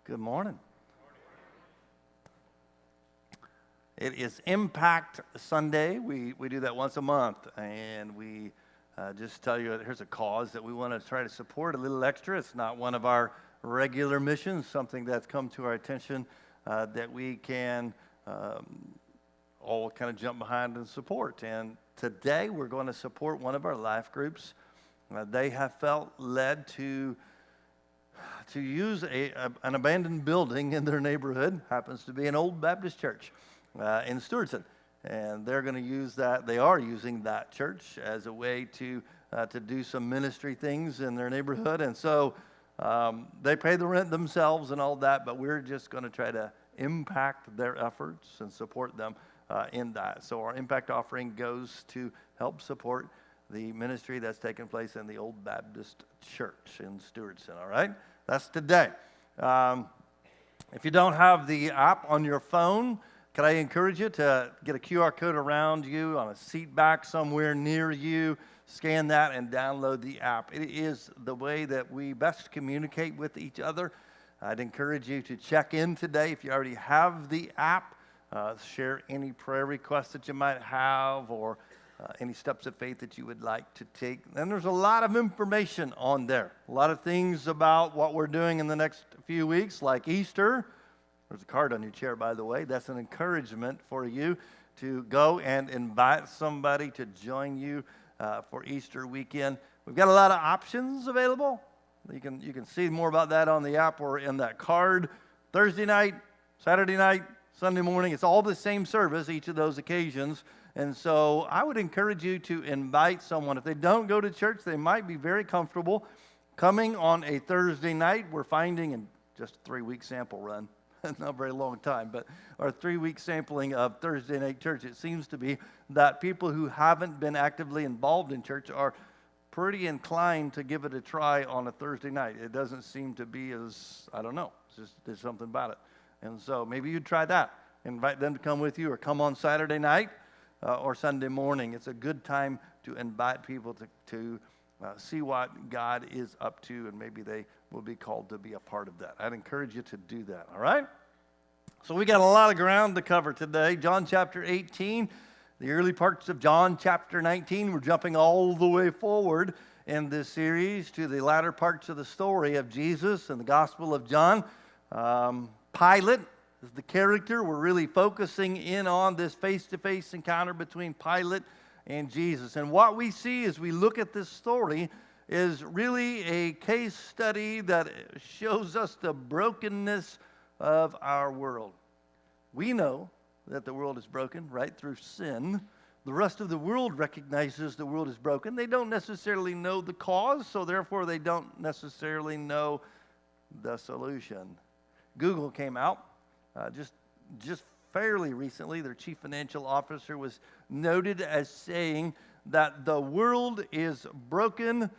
Good morning. It is Impact Sunday. We do that once a month, and we just tell you here's a cause that we want to try to support a little extra. It's not one of our regular missions, something that's come to our attention that we can all kind of jump behind and support. And today we're going to support one of our life groups. They have felt led to use an abandoned building in their neighborhood. Happens to be an old Baptist church in Stewartson, and they're going to use that. They are using that church as a way to do some ministry things in their neighborhood, and so they pay the rent themselves and all that. But we're just going to try to impact their efforts and support them in that. So our impact offering goes to help support the ministry that's taking place in the old Baptist church in Stewartson. All right. That's today. If you don't have the app on your phone, could I encourage you to get a QR code around you on a seat back somewhere near you, scan that and download the app. It is the way that we best communicate with each other. I'd encourage you to check in today if you already have the app, share any prayer requests that you might have or any steps of faith that you would like to take. And there's a lot of information on there. A lot of things about what we're doing in the next few weeks, like Easter. There's a card on your chair, by the way. That's an encouragement for you to go and invite somebody to join you for Easter weekend. We've got a lot of options available. You can see more about that on the app or in that card. Thursday night, Saturday night, Sunday morning. It's all the same service, each of those occasions. And so I would encourage you to invite someone. If they don't go to church, they might be very comfortable coming on a Thursday night. We're finding in just a 3-week sample run, not a very long time, but our 3-week sampling of Thursday night church, it seems to be that people who haven't been actively involved in church are pretty inclined to give it a try on a Thursday night. It doesn't seem to be as, I don't know, there's something about it. And so maybe you'd try that. Invite them to come with you or come on Saturday night. Or Sunday morning. It's a good time to invite people to see what God is up to, and maybe they will be called to be a part of that. I'd encourage you to do that, all right? So we got a lot of ground to cover today. John chapter 18, the early parts of John chapter 19. We're jumping all the way forward in this series to the latter parts of the story of Jesus and the Gospel of John. Pilate is the character. We're really focusing in on this face-to-face encounter between Pilate and Jesus. And what we see as we look at this story is really a case study that shows us the brokenness of our world. We know that the world is broken, right, through sin. The rest of the world recognizes the world is broken. They don't necessarily know the cause, so therefore they don't necessarily know the solution. Google came out just fairly recently. Their chief financial officer was noted as saying that the world is broken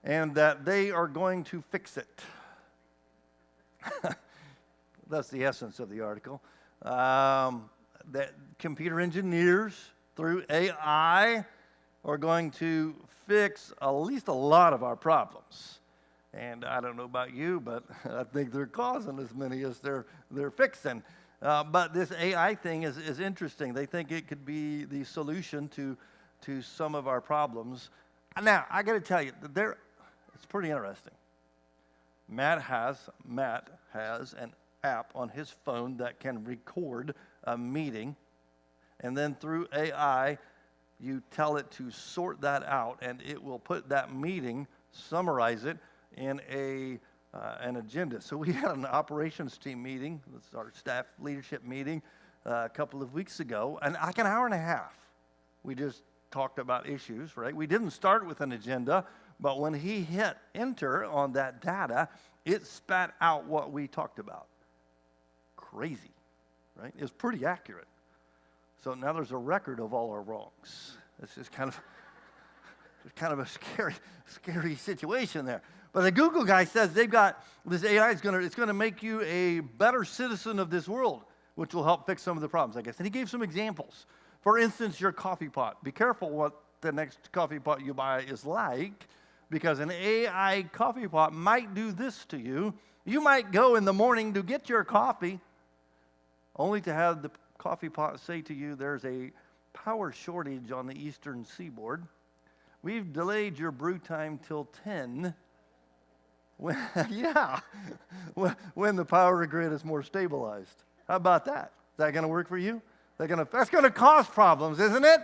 and that they are going to fix it. That's the essence of the article. That computer engineers through AI are going to fix at least a lot of our problems. And I don't know about you, but I think they're causing as many as they're fixing. But this AI thing is interesting. They think it could be the solution to some of our problems. Now, I got to tell you, it's pretty interesting. Matt has an app on his phone that can record a meeting, and then through AI, you tell it to sort that out, and it will put that meeting, summarize it, in an agenda. So we had an operations team meeting, that's our staff leadership meeting, a couple of weeks ago, and like an hour and a half. We just talked about issues, right? We didn't start with an agenda, but when he hit enter on that data, it spat out what we talked about. Crazy, right? It was pretty accurate. So now there's a record of all our wrongs. This is kind of a scary situation there. But the Google guy says they've got this AI it's going to make you a better citizen of this world, which will help fix some of the problems, I guess. And he gave some examples. For instance, your coffee pot. Be careful what the next coffee pot you buy is like, because an AI coffee pot might do this to you You might go in the morning to get your coffee, only to have the coffee pot say to you, there's a power shortage on the eastern seaboard. We've delayed your brew time till 10. When the power grid is more stabilized. How about that? Is that going to work for you? That's going to cause problems, isn't it?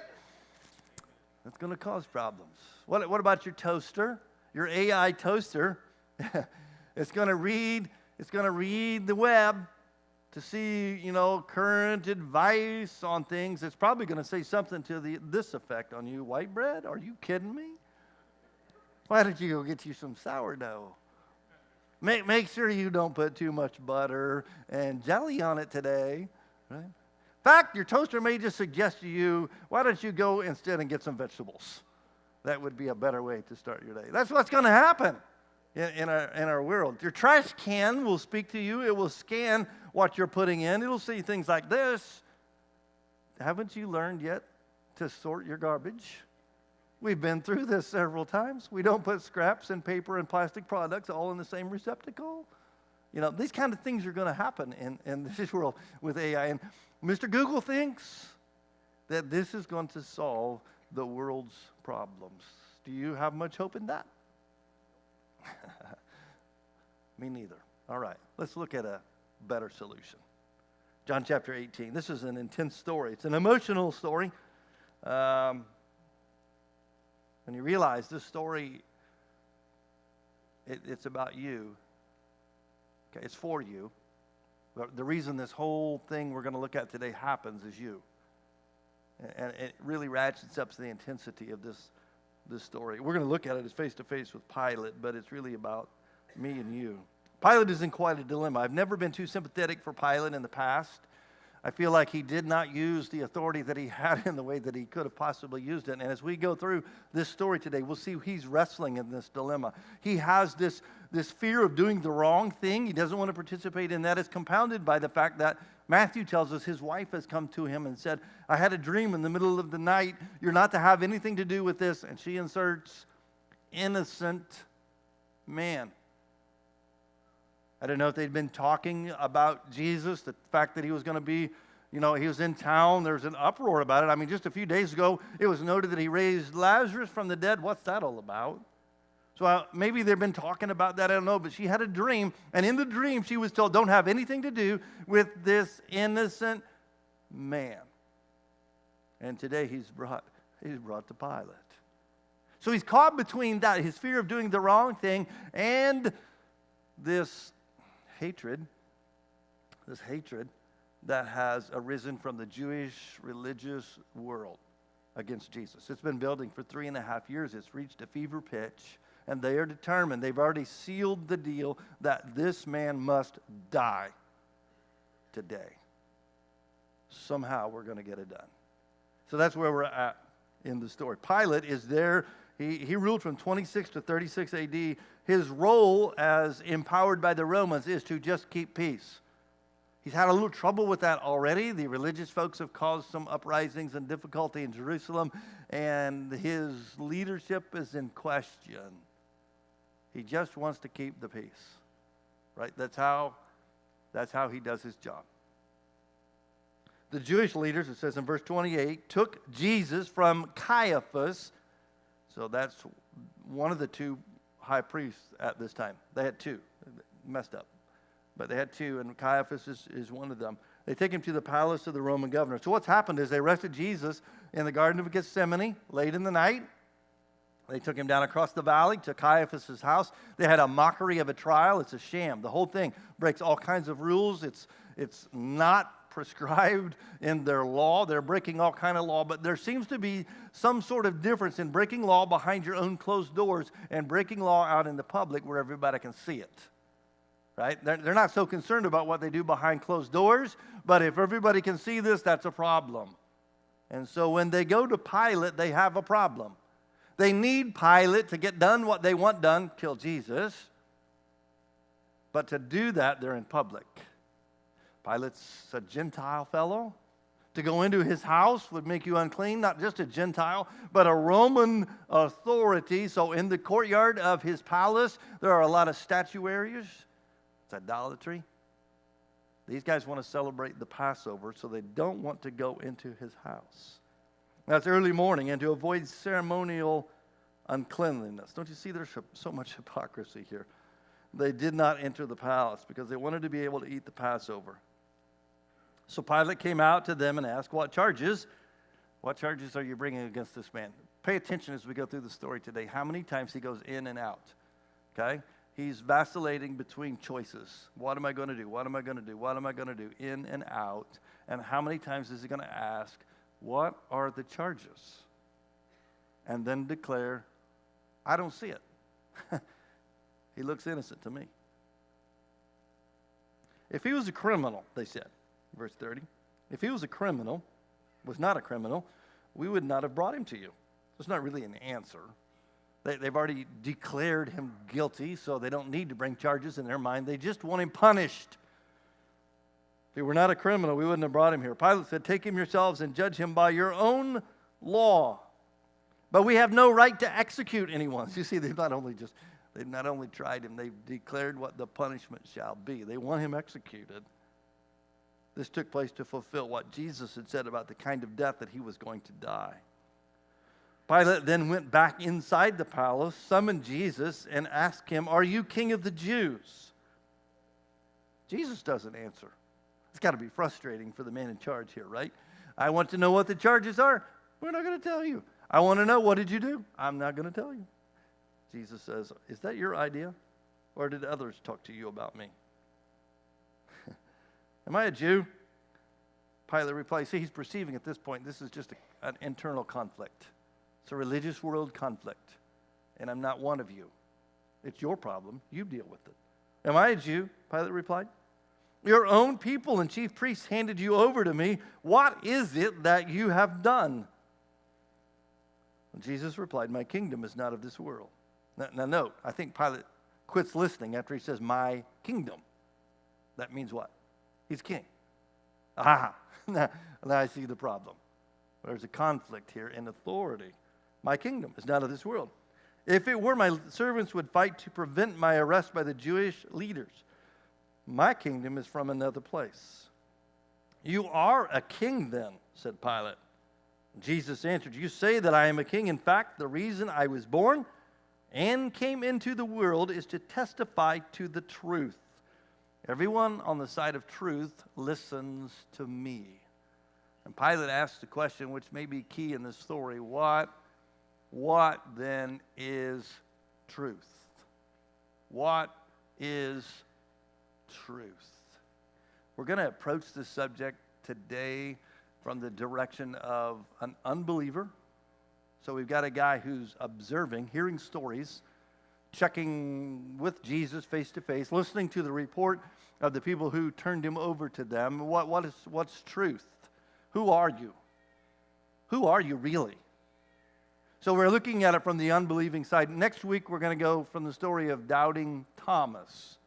That's going to cause problems. What about your toaster? Your AI toaster? It's going to read the web to see, current advice on things. It's probably going to say something to this effect on you. White bread? Are you kidding me? Why don't you go get you some sourdough? Make sure you don't put too much butter and jelly on it today, right? In fact, your toaster may just suggest to you, why don't you go instead and get some vegetables? That would be a better way to start your day. That's what's going to happen in our world. Your trash can will speak to you. It will scan what you're putting in. It'll see things like this. Haven't you learned yet to sort your garbage? We've been through this several times. We don't put scraps and paper and plastic products all in the same receptacle. These kind of things are going to happen in this world with AI. And Mr. Google thinks that this is going to solve the world's problems. Do you have much hope in that? Me neither. All right, let's look at a better solution. John chapter 18. This is an intense story. It's an emotional story. When you realize this story, it's about you. Okay, it's for you. The reason this whole thing we're going to look at today happens is you. And it really ratchets up the intensity of this story. We're going to look at it as face-to-face with Pilate, but it's really about me and you. Pilate is in quite a dilemma. I've never been too sympathetic for Pilate in the past. I feel like he did not use the authority that he had in the way that he could have possibly used it. And as we go through this story today, we'll see he's wrestling in this dilemma. He has this fear of doing the wrong thing. He doesn't want to participate in that. It's compounded by the fact that Matthew tells us his wife has come to him and said, I had a dream in the middle of the night. You're not to have anything to do with this. And she inserts, innocent man. I don't know if they'd been talking about Jesus, the fact that he was going to be, he was in town. There's an uproar about it. I mean, just a few days ago, it was noted that he raised Lazarus from the dead. What's that all about? So maybe they've been talking about that. I don't know. But she had a dream. And in the dream, she was told, don't have anything to do with this innocent man. And today he's brought to Pilate. So he's caught between that, his fear of doing the wrong thing, and this hatred that has arisen from the Jewish religious world against Jesus. It's been building for 3.5 years. It's reached a fever pitch, and they are determined. They've already sealed the deal that this man must die today. Somehow we're going to get it done. So that's where we're at in the story. Pilate is there. He ruled from 26 to 36 AD. His role as empowered by the Romans is to just keep peace. He's had a little trouble with that already. The religious folks have caused some uprisings and difficulty in Jerusalem, and his leadership is in question. He just wants to keep the peace, right? That's how he does his job. The Jewish leaders, it says in verse 28, took Jesus from Caiaphas. So that's one of the two high priests at this time. They had two. Messed up. But they had two, and Caiaphas is one of them. They take him to the palace of the Roman governor. So what's happened is they arrested Jesus in the Garden of Gethsemane late in the night. They took him down across the valley to Caiaphas' house. They had a mockery of a trial. It's a sham. The whole thing breaks all kinds of rules. It's not prescribed in their law. They're breaking all kind of law, but there seems to be some sort of difference in breaking law behind your own closed doors and breaking law out in the public where everybody can see it. Right? They're not so concerned about what they do behind closed doors, but if everybody can see this, that's a problem. And so when they go to Pilate, they have a problem. They need Pilate to get done what they want done, kill Jesus. But to do that, they're in public. Pilate's a Gentile fellow. To go into his house would make you unclean, not just a Gentile, but a Roman authority. So in the courtyard of his palace, there are a lot of statuaries. It's idolatry. These guys want to celebrate the Passover, so they don't want to go into his house. Now, it's early morning, and to avoid ceremonial uncleanliness. Don't you see there's so much hypocrisy here? They did not enter the palace because they wanted to be able to eat the Passover. So Pilate came out to them and asked, what charges are you bringing against this man? Pay attention as we go through the story today. How many times he goes in and out, okay? He's vacillating between choices. What am I going to do? What am I going to do? What am I going to do? In and out. And how many times is he going to ask, what are the charges? And then declare, I don't see it. He looks innocent to me. If he was a criminal, they said, verse 30, if he was a criminal, was not a criminal, we would not have brought him to you. It's not really an answer. They've already declared him guilty, so they don't need to bring charges in their mind. They just want him punished. If he were not a criminal, we wouldn't have brought him here. Pilate said, take him yourselves and judge him by your own law. But we have no right to execute anyone. So you see, they've not only tried him, they've declared what the punishment shall be. They want him executed. This took place to fulfill what Jesus had said about the kind of death that he was going to die. Pilate then went back inside the palace, summoned Jesus, and asked him, are you king of the Jews? Jesus doesn't answer. It's got to be frustrating for the man in charge here, right? I want to know what the charges are. We're not going to tell you. I want to know, what did you do? I'm not going to tell you. Jesus says, is that your idea? Or did others talk to you about me? Am I a Jew? Pilate replies, see, he's perceiving at this point, this is just an internal conflict. It's a religious world conflict, and I'm not one of you. It's your problem. You deal with it. Am I a Jew? Pilate replied. Your own people and chief priests handed you over to me. What is it that you have done? And Jesus replied, my kingdom is not of this world. Now note, I think Pilate quits listening after he says, my kingdom. That means what? He's king. Now I see the problem. There's a conflict here in authority. My kingdom is not of this world. If it were, my servants would fight to prevent my arrest by the Jewish leaders. My kingdom is from another place. You are a king then, said Pilate. Jesus answered, you say that I am a king. In fact, the reason I was born and came into the world is to testify to the truth. Everyone on the side of truth listens to me. And Pilate asks the question, which may be key in this story, what then is truth? What is truth? We're going to approach this subject today from the direction of an unbeliever. So we've got a guy who's observing, hearing stories, checking with Jesus face to face, listening to the report of the people who turned him over to them. What's truth? Who are you? Who are you really? So we're looking at it from the unbelieving side. Next week, we're going to go from the story of doubting Thomas.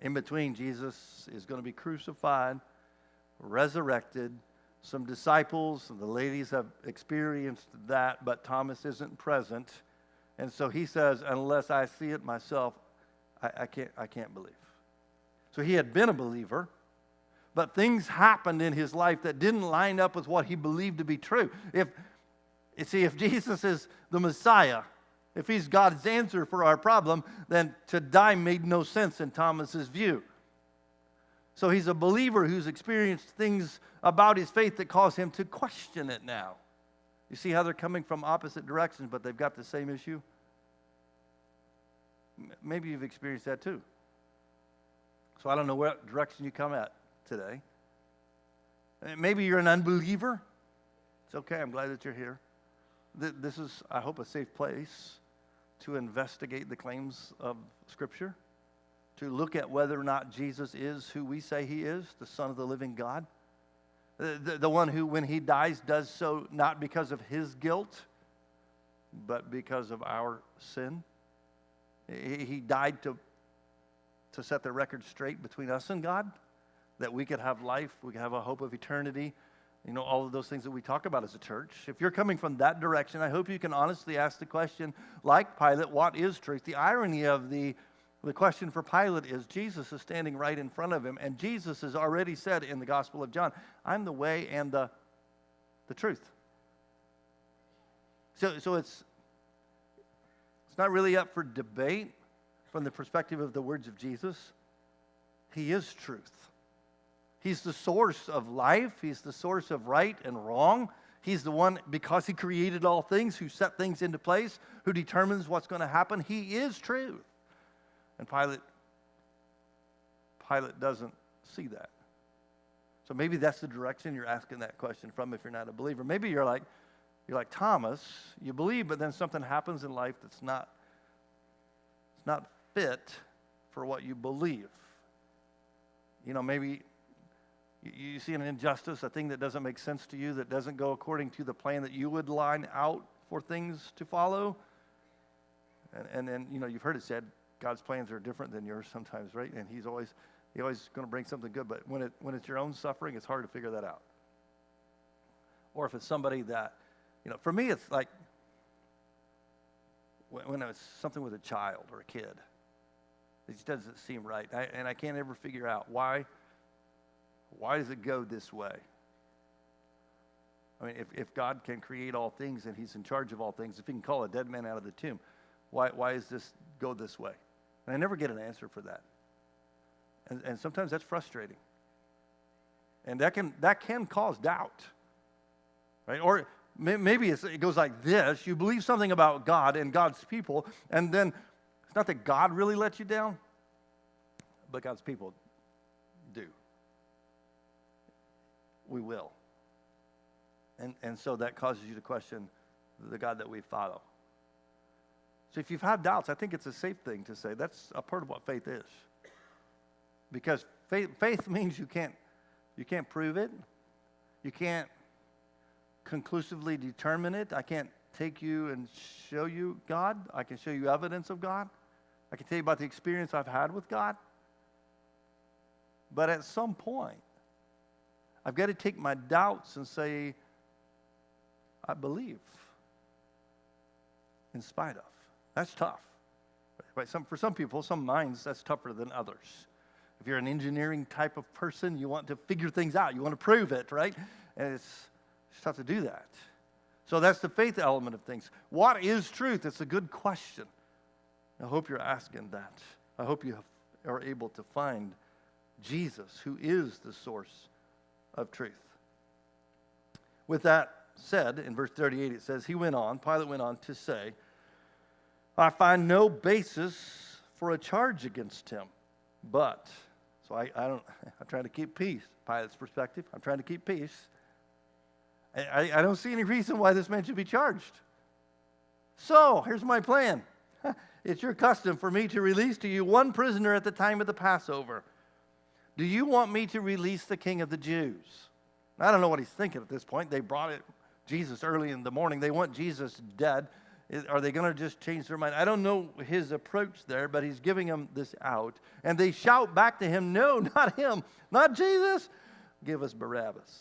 In between, Jesus is going to be crucified, resurrected. Some disciples, the ladies have experienced that, but Thomas isn't present. And so he says, unless I see it myself, I can't believe. So he had been a believer, but things happened in his life that didn't line up with what he believed to be true. If Jesus is the Messiah, if he's God's answer for our problem, then to die made no sense in Thomas's view. So he's a believer who's experienced things about his faith that cause him to question it now. You see how they're coming from opposite directions, but they've got the same issue? Maybe you've experienced that too. So I don't know what direction you come at today. Maybe you're an unbeliever. It's okay, I'm glad that you're here. This is, I hope, a safe place to investigate the claims of Scripture, to look at whether or not Jesus is who we say he is, the Son of the living God. The one who, when he dies, does so not because of his guilt, but because of our sin. He died to set the record straight between us and God, that we could have life, we could have a hope of eternity, all of those things that we talk about as a church. If you're coming from that direction, I hope you can honestly ask the question, like Pilate, what is truth? The irony of the The question for Pilate is, Jesus is standing right in front of him, and Jesus has already said in the Gospel of John, I'm the way and the truth. So it's not really up for debate from the perspective of the words of Jesus. He is truth. He's the source of life. He's the source of right and wrong. He's the one, because he created all things, who set things into place, who determines what's going to happen. He is truth. And Pilate doesn't see that. So maybe that's the direction you're asking that question from if you're not a believer. Maybe you're like Thomas, you believe, but then something happens in life that's not fit for what you believe. You know, maybe you see an injustice, a thing that doesn't make sense to you, that doesn't go according to the plan that you would line out for things to follow. And then, you know, you've heard it said, God's plans are different than yours sometimes, right? And He's always going to bring something good. But when it's your own suffering, it's hard to figure that out. Or if it's somebody that, you know, for me, it's like when it's something with a child or a kid. It just doesn't seem right. And I can't ever figure out why does it go this way? I mean, if God can create all things and He's in charge of all things, if He can call a dead man out of the tomb, why does this go this way? And I never get an answer for that. And sometimes that's frustrating. And that can cause doubt. Right? Or maybe it goes like this. You believe something about God and God's people, and then it's not that God really let you down, but God's people do. We will. And so that causes you to question the God that we follow. So if you've had doubts, I think it's a safe thing to say that's a part of what faith is. Because faith means you can't prove it. You can't conclusively determine it. I can't take you and show you God. I can show you evidence of God. I can tell you about the experience I've had with God. But at some point, I've got to take my doubts and say, I believe in spite of. That's tough. Right? For some people, some minds, that's tougher than others. If you're an engineering type of person, you want to figure things out. You want to prove it, right? And it's tough to do that. So that's the faith element of things. What is truth? It's a good question. I hope you're asking that. I hope you are able to find Jesus, who is the source of truth. With that said, in verse 38, it says, Pilate went on to say, I find no basis for a charge against him. But, so I'm trying to keep peace. Pilate's perspective, I'm trying to keep peace. I don't see any reason why this man should be charged. So, here's my plan. It's your custom for me to release to you one prisoner at the time of the Passover. Do you want me to release the King of the Jews? I don't know what he's thinking at this point. They brought Jesus early in the morning. They want Jesus dead. Are they going to just change their mind? I don't know his approach there, but he's giving them this out. And they shout back to him, no, not him, not Jesus. Give us Barabbas.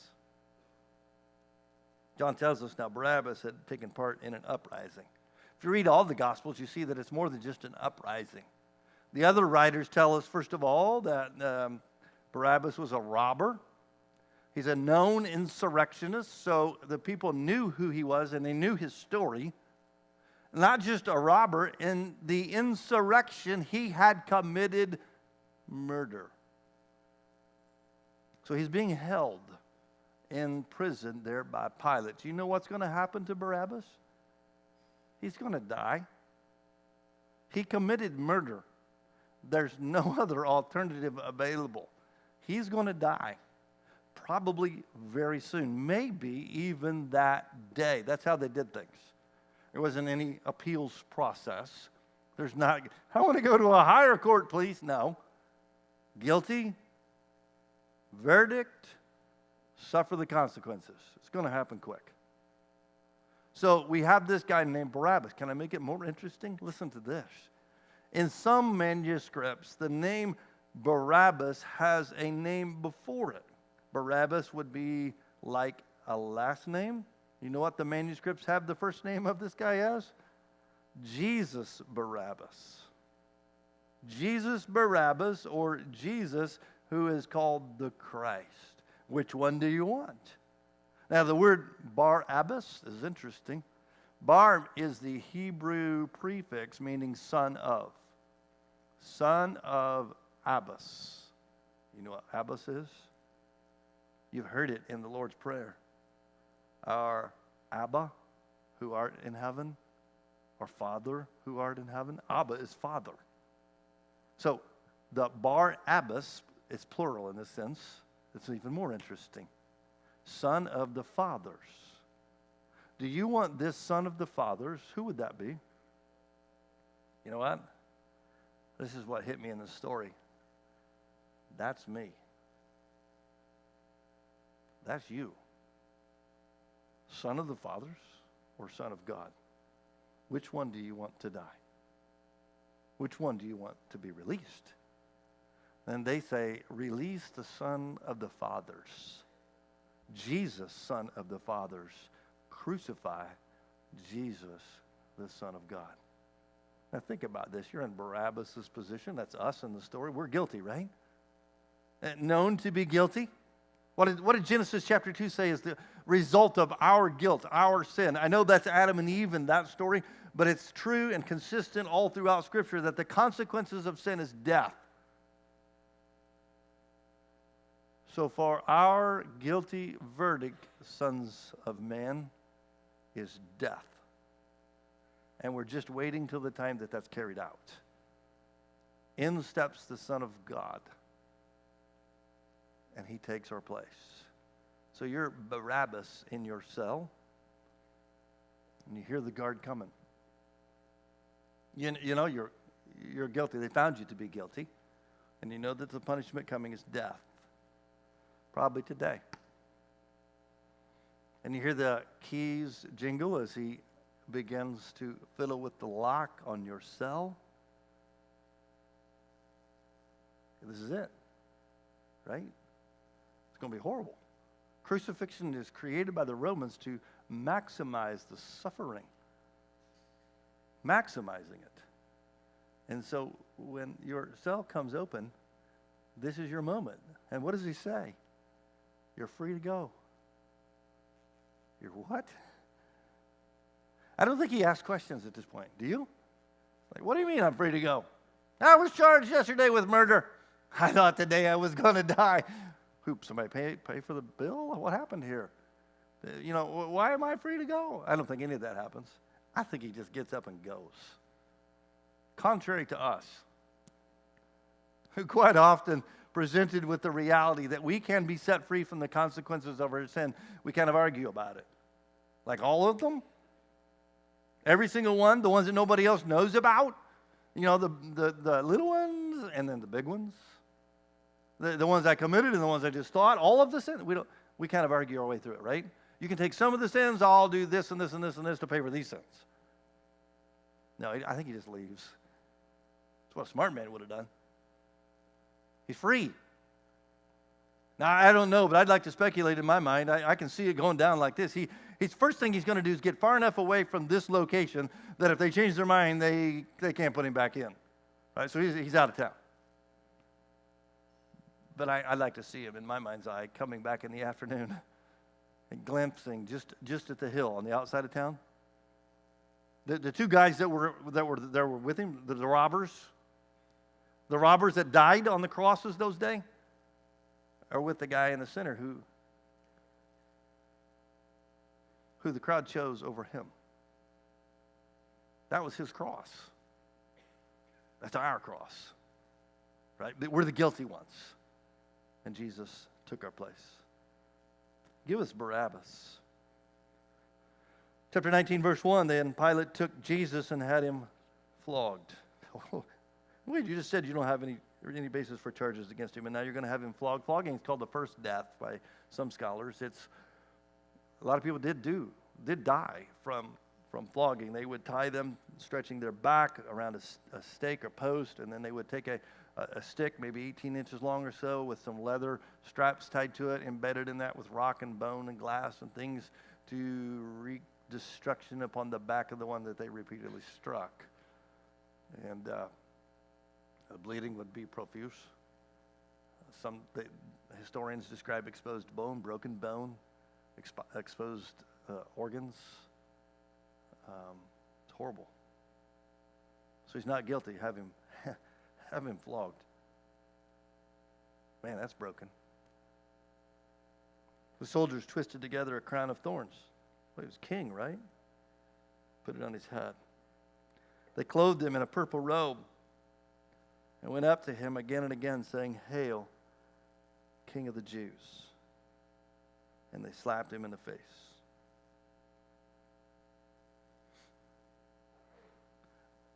John tells us now Barabbas had taken part in an uprising. If you read all the Gospels, you see that it's more than just an uprising. The other writers tell us, first of all, that Barabbas was a robber. He's a known insurrectionist, so the people knew who he was and they knew his story. Not just a robber, in the insurrection, he had committed murder. So he's being held in prison there by Pilate. Do you know what's going to happen to Barabbas? He's going to die. He committed murder. There's no other alternative available. He's going to die. Probably very soon. Maybe even that day. That's how they did things. There wasn't any appeals process. There's not, I want to go to a higher court, please. No. Guilty, verdict, suffer the consequences. It's going to happen quick. So we have this guy named Barabbas. Can I make it more interesting? Listen to this. In some manuscripts, the name Barabbas has a name before it. Barabbas would be like a last name. You know what the manuscripts have the first name of this guy as? Jesus Barabbas. Jesus Barabbas or Jesus who is called the Christ? Which one do you want? Now, the word Barabbas is interesting. Bar is the Hebrew prefix meaning son of. Son of Abbas. You know what Abbas is? You've heard it in the Lord's Prayer. Our Abba, who art in heaven, our Father, who art in heaven. Abba is Father. So the Barabbas is plural in this sense. It's even more interesting. Son of the fathers. Do you want this son of the fathers? Who would that be? You know what? This is what hit me in the story. That's me. That's you. Son of the fathers or son of God? Which one do you want to die? Which one do you want to be released? And they say, release the son of the fathers. Jesus, son of the fathers. Crucify Jesus, the Son of God. Now think about this. You're in Barabbas' position. That's us in the story. We're guilty, right? Known to be guilty. What did Genesis chapter 2 say is the result of our guilt, our sin? I know that's Adam and Eve in that story, but it's true and consistent all throughout Scripture that the consequences of sin is death. So for our guilty verdict, sons of man, is death. And we're just waiting till the time that that's carried out. In steps the Son of God. And he takes our place. So you're Barabbas in your cell. And you hear the guard coming. You know you're guilty. They found you to be guilty. And you know that the punishment coming is death. Probably today. And you hear the keys jingle as he begins to fiddle with the lock on your cell. This is it, right? It's going to be horrible. Crucifixion is created by the Romans to maximize the suffering. Maximizing it. And so when your cell comes open, this is your moment. And what does he say? You're free to go. You're what? I don't think he asked questions at this point. Do you? Like, what do you mean I'm free to go? I was charged yesterday with murder. I thought today I was going to die. Oops, somebody pay for the bill? What happened here? You know, why am I free to go? I don't think any of that happens. I think he just gets up and goes. Contrary to us, who quite often presented with the reality that we can be set free from the consequences of our sin, we kind of argue about it. Like all of them? Every single one? The ones that nobody else knows about? You know, the little ones and then the big ones? The ones I committed and the ones I just thought? All of the sin? We kind of argue our way through it, right? You can take some of the sins, I'll do this and this and this and this to pay for these sins. No, I think he just leaves. That's what a smart man would have done. He's free. Now, I don't know, but I'd like to speculate in my mind. I can see it going down like this. He's first thing he's going to do is get far enough away from this location that if they change their mind, they can't put him back in. Right? So he's out of town. But I'd like to see him in my mind's eye coming back in the afternoon and glimpsing just at the hill on the outside of town. The two guys that were with him, the robbers that died on the crosses those days, are with the guy in the center who the crowd chose over him. That was his cross. That's our cross. Right? We're the guilty ones. And Jesus took our place. Give us Barabbas. Chapter 19, verse 1, then Pilate took Jesus and had him flogged. Wait, you just said you don't have any basis for charges against him, and now you're going to have him flogged. Flogging is called the first death by some scholars. It's a lot of people did die from flogging. They would tie them, stretching their back around a stake or post, and then they would take a stick, maybe 18 inches long or so, with some leather straps tied to it, embedded in that with rock and bone and glass and things to wreak destruction upon the back of the one that they repeatedly struck. And The bleeding would be profuse. Historians describe exposed bone, broken bone, exposed organs. It's horrible. So he's not guilty. Have him flogged. Man, that's broken. The soldiers twisted together a crown of thorns. Well, he was king, right? Put it on his head. They clothed him in a purple robe and went up to him again and again, saying, "Hail, King of the Jews." And they slapped him in the face.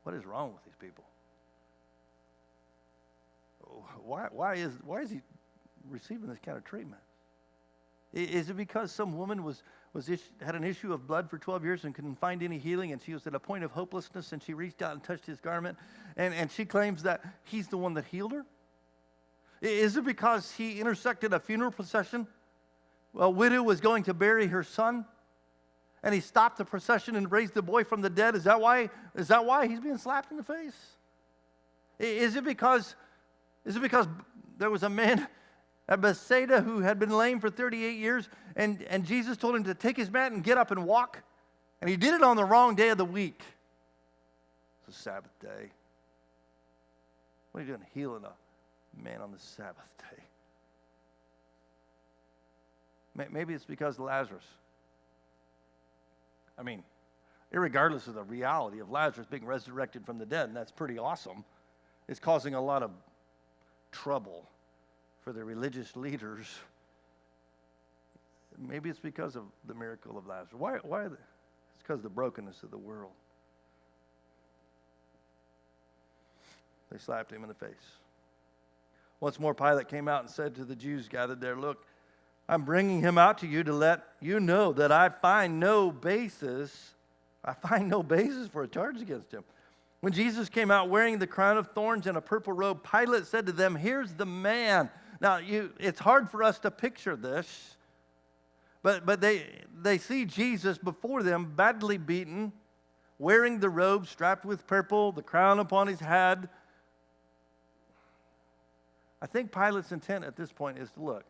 What is wrong with these people? Why is he receiving this kind of treatment? Is it because some woman had an issue of blood for 12 years and couldn't find any healing, and she was at a point of hopelessness, and she reached out and touched his garment, and she claims that he's the one that healed her? Is it because he intersected a funeral procession? A widow was going to bury her son, and he stopped the procession and raised the boy from the dead. Is that why he's being slapped in the face? Is it because there was a man at Bethsaida who had been lame for 38 years, and Jesus told him to take his mat and get up and walk? And he did it on the wrong day of the week. It's a Sabbath day. What are you doing healing a man on the Sabbath day? Maybe it's because of Lazarus. I mean, irregardless of the reality of Lazarus being resurrected from the dead, and that's pretty awesome, it's causing a lot of trouble for the religious leaders. Maybe it's because of the miracle of Lazarus. Why? It's because of the brokenness of the world. They slapped him in the face. Once more, Pilate came out and said to the Jews gathered there, "Look, I'm bringing him out to you to let you know that I find no basis for a charge against him." When Jesus came out wearing the crown of thorns and a purple robe, Pilate said to them, "Here's the man." Now, it's hard for us to picture this, but they see Jesus before them, badly beaten, wearing the robe strapped with purple, the crown upon his head. I think Pilate's intent at this point is to look,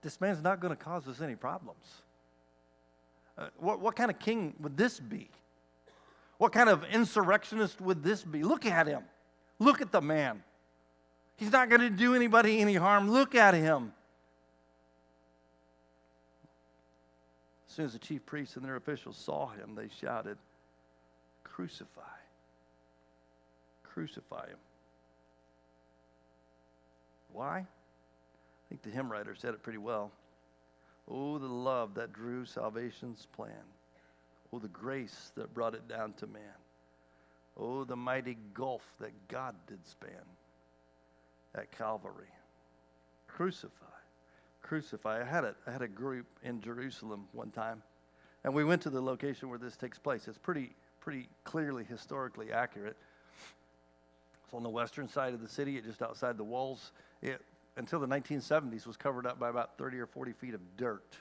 this man's not going to cause us any problems. What kind of king would this be? What kind of insurrectionist would this be? Look at him. Look at the man. He's not going to do anybody any harm. Look at him. As soon as the chief priests and their officials saw him, they shouted, "Crucify. Crucify him." Why? I think the hymn writer said it pretty well. Oh, the love that drew salvation's plan. Oh, the grace that brought it down to man. Oh, the mighty gulf that God did span at Calvary. Crucify. Crucify. I had a group in Jerusalem one time, and we went to the location where this takes place. It's pretty clearly historically accurate. It's on the western side of the city, just outside the walls. It, until the 1970s, was covered up by about 30 or 40 feet of dirt.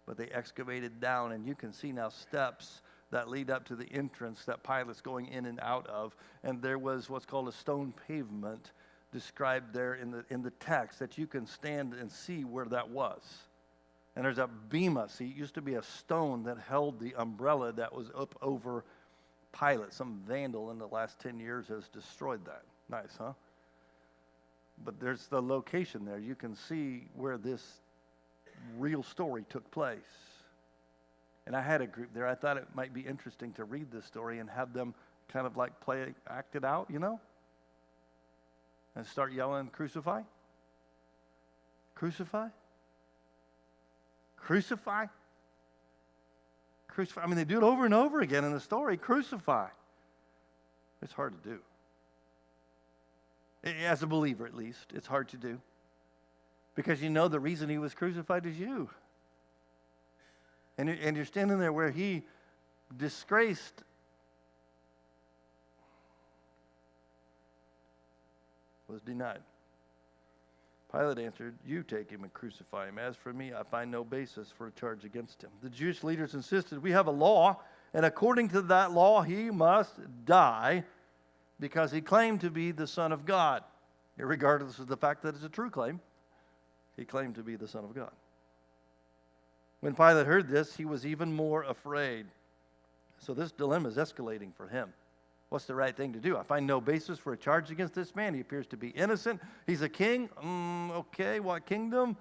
But they excavated down, and you can see now steps that lead up to the entrance that Pilate's going in and out of. And there was what's called a stone pavement described there in the text that you can stand and see where that was. And there's a bema. See, it used to be a stone that held the umbrella that was up over Pilate. Some vandal in the last 10 years has destroyed that. Nice, huh? But there's the location there. You can see where this real story took place. And I had a group there. I thought it might be interesting to read this story and have them kind of like act it out, and start yelling, "Crucify! Crucify! Crucify! Crucify!" I mean, they do it over and over again in the story. Crucify. It's hard to do. As a believer, at least, it's hard to do. Because the reason he was crucified is you. And you're standing there where he disgraced was denied. Pilate answered, "You take him and crucify him. As for me, I find no basis for a charge against him." The Jewish leaders insisted, "We have a law, and according to that law, he must die, because he claimed to be the Son of God. Regardless of the fact that it's a true claim, he claimed to be the Son of God. When Pilate heard this, he was even more afraid. So this dilemma is escalating for him. What's the right thing to do? I find no basis for a charge against this man. He appears to be innocent. He's a king. Okay, what kingdom?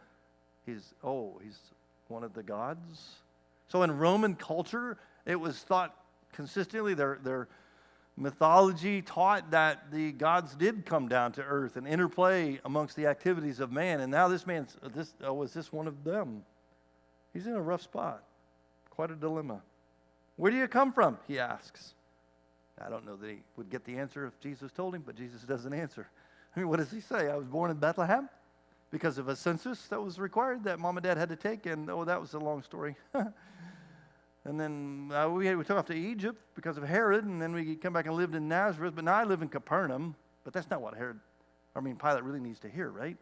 He's one of the gods. So in Roman culture, it was thought consistently, their mythology taught that the gods did come down to earth and interplay amongst the activities of man. And now this man's, is this one of them? He's in a rough spot. Quite a dilemma. Where do you come from? He asks. I don't know that he would get the answer if Jesus told him, but Jesus doesn't answer. I mean, what does he say? I was born in Bethlehem because of a census that was required that mom and dad had to take, and that was a long story. And then we took off to Egypt because of Herod, and then we come back and lived in Nazareth, but now I live in Capernaum. But that's not what Pilate really needs to hear, right?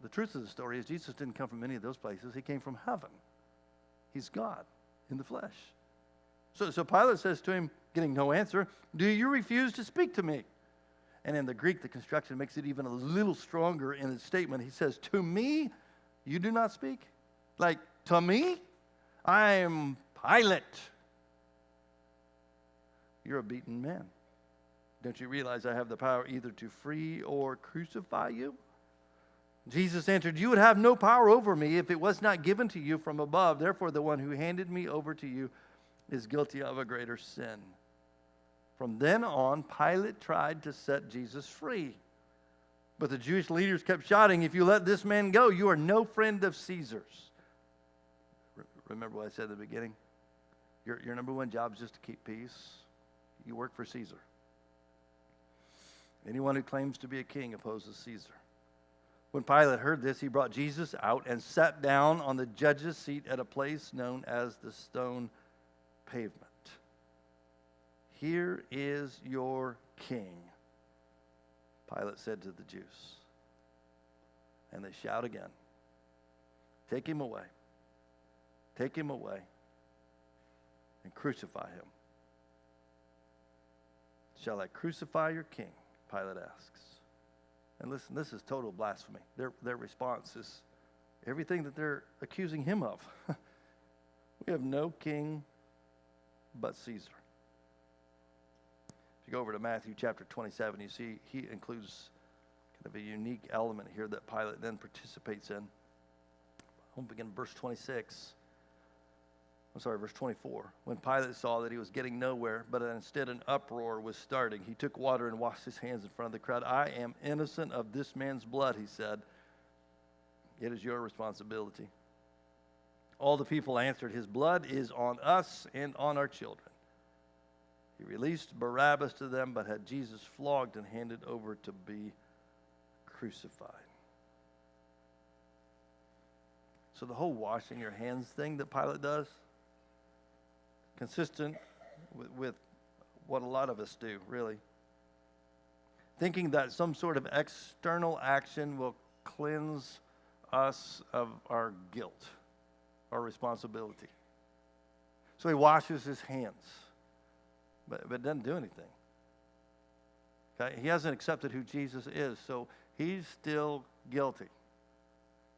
The truth of the story is Jesus didn't come from any of those places. He came from heaven. He's God in the flesh. So Pilate says to him, getting no answer, do you refuse to speak to me? And in the Greek, the construction makes it even a little stronger in its statement. He says, to me, you do not speak? Like, to me? I'm Pilate. You're a beaten man. Don't you realize I have the power either to free or crucify you? Jesus answered, you would have no power over me if it was not given to you from above. Therefore, the one who handed me over to you is guilty of a greater sin. From then on, Pilate tried to set Jesus free. But the Jewish leaders kept shouting, if you let this man go, you are no friend of Caesar's. Remember what I said at the beginning? Your number one job is just to keep peace. You work for Caesar. Anyone who claims to be a king opposes Caesar. When Pilate heard this, he brought Jesus out and sat down on the judge's seat at a place known as the Stone Pavement. Here is your king, Pilate said to the Jews. And they shout again, take him away. Take him away and crucify him. Shall I crucify your king? Pilate asks. And listen, this is total blasphemy. Their response is everything that they're accusing him of. We have no king but Caesar. If you go over to Matthew chapter 27, you see he includes kind of a unique element here that Pilate then participates in. I'll begin verse 26. Verse 24. When Pilate saw that he was getting nowhere, but instead an uproar was starting, he took water and washed his hands in front of the crowd. I am innocent of this man's blood, he said. It is your responsibility. All the people answered, his blood is on us and on our children. He released Barabbas to them, but had Jesus flogged and handed over to be crucified. So the whole washing your hands thing that Pilate does, consistent with what a lot of us do, really. Thinking that some sort of external action will cleanse us of our guilt, our responsibility. So he washes his hands, but doesn't do anything. Okay? He hasn't accepted who Jesus is, so he's still guilty.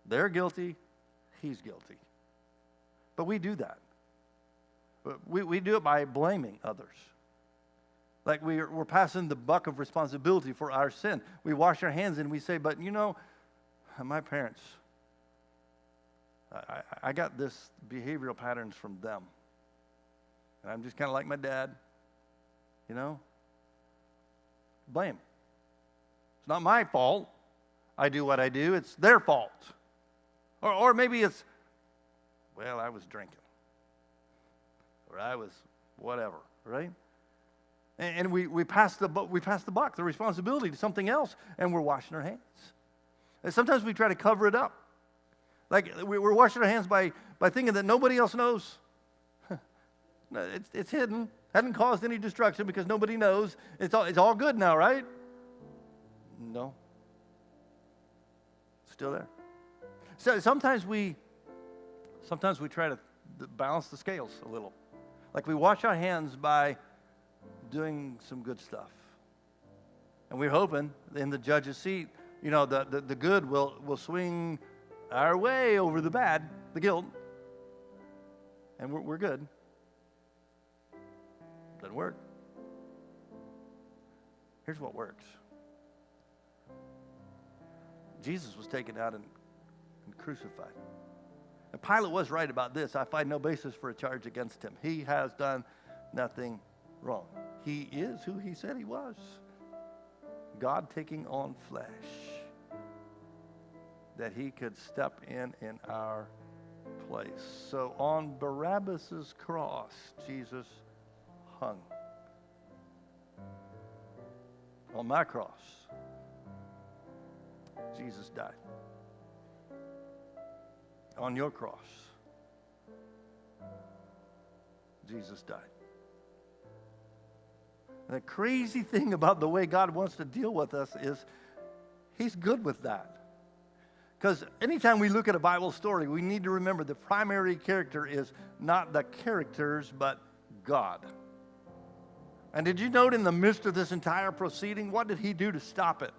They're guilty, he's guilty. But we do that. We do it by blaming others. Like we're passing the buck of responsibility for our sin. We wash our hands and we say, but my parents, I got this behavioral patterns from them. And I'm just kind of like my dad, Blame. It's not my fault. I do what I do. It's their fault. Or maybe it's, I was drinking. Or I was whatever, right? And we pass the buck, the responsibility to something else, and we're washing our hands. And sometimes we try to cover it up. Like we're washing our hands by thinking that nobody else knows. It's hidden. Hadn't caused any destruction because nobody knows. It's all good now, right? No. It's still there. So sometimes we try to balance the scales a little. Like we wash our hands by doing some good stuff. And we're hoping in the judge's seat, you know, the good will swing our way over the bad, the guilt, and we're good. Doesn't work. Here's what works. Jesus was taken out and crucified. And Pilate was right about this. I find no basis for a charge against him. He has done nothing wrong. He is who he said he was. God taking on flesh, that he could step in our place. So on Barabbas's cross, Jesus hung. On my cross, Jesus died. On your cross, Jesus died. And the crazy thing about the way God wants to deal with us is he's good with that. Because anytime we look at a Bible story, we need to remember the primary character is not the characters, but God. And did you note in the midst of this entire proceeding, what did he do to stop it?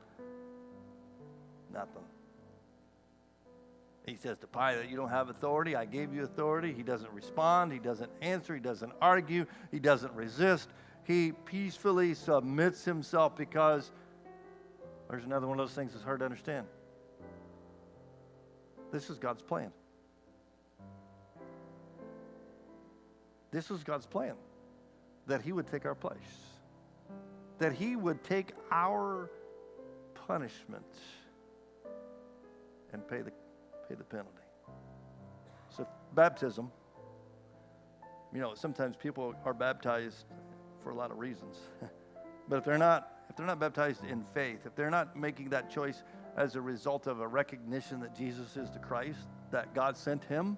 Nothing. He says to Pilate, you don't have authority. I gave you authority. He doesn't respond. He doesn't answer. He doesn't argue. He doesn't resist. He peacefully submits himself because there's another one of those things that's hard to understand. This is God's plan. This is God's plan. That he would take our place. That he would take our punishment and pay the penalty. So baptism, you know, sometimes people are baptized for a lot of reasons. But if they're not baptized in faith, if they're not making that choice as a result of a recognition that Jesus is the Christ, that God sent him,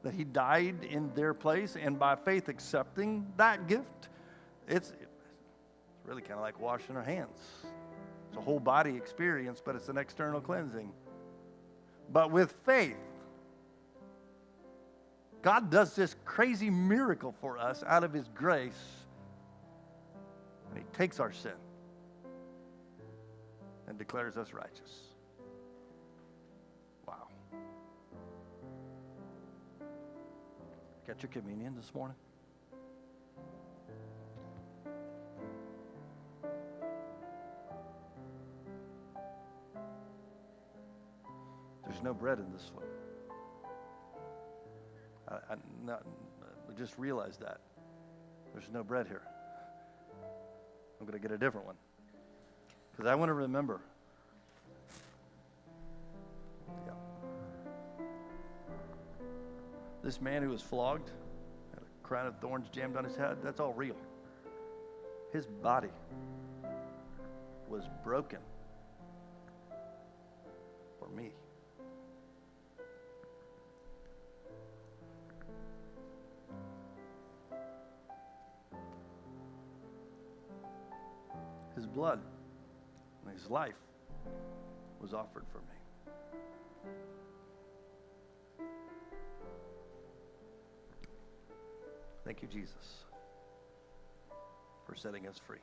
that he died in their place, and by faith accepting that gift, it's really kind of like washing our hands. It's a whole body experience, but it's an external cleansing. But with faith, God does this crazy miracle for us out of his grace, and he takes our sin and declares us righteous. Wow. Got your communion this morning? There's no bread in this one. I just realized that. There's no bread here. I'm going to get a different one. Because I want to remember. Yeah. This man who was flogged, had a crown of thorns jammed on his head, that's all real. His body was broken for me. His blood and his life was offered for me. Thank you, Jesus, for setting us free.